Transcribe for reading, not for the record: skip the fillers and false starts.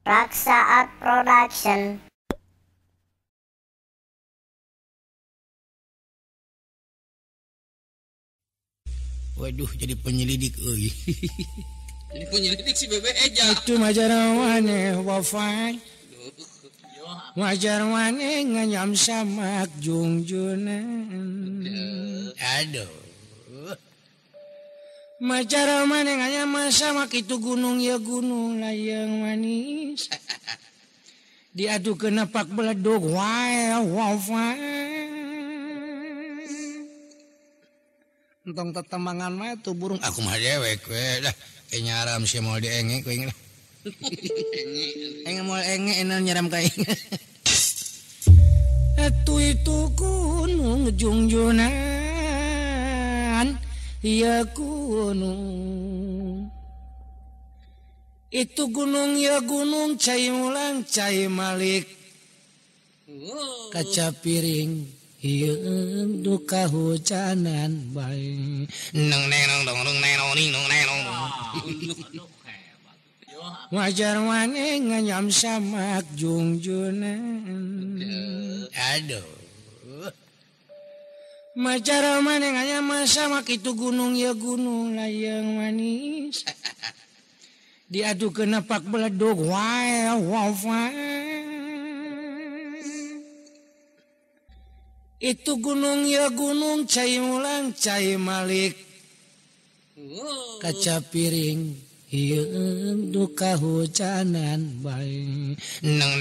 Raksa Art Production. Waduh, jadi penyelidik euy. Jadi penyelidik si Bebe Eja. Itu majarwane wafat. Majarwane nganyam samak jungjunan. Aduh. Majarwane nganyam samak itu gunung ya gunung layang manis. Diadu kena pak beledug wae wafat. Entong tetembangan mah tuh burung aku mah dewek we dah kayak nyaram si mau dienge kuing lah. Enge mau enge enak nyaram kaing. Itu gunung junjunan ya gunung. Itu gunung ya gunung cai mulang cai malik. Kaca piring iya duka hujanan baik neng wajar wane nganyam samak jungjunan aduh wajar wane nganyam samak itu gunung ya gunung layang manis diadu kena pak beledug wae wafat. Itu gunung ya gunung cai mulang cai malik. Kaca piring iya duka hujanan baik neng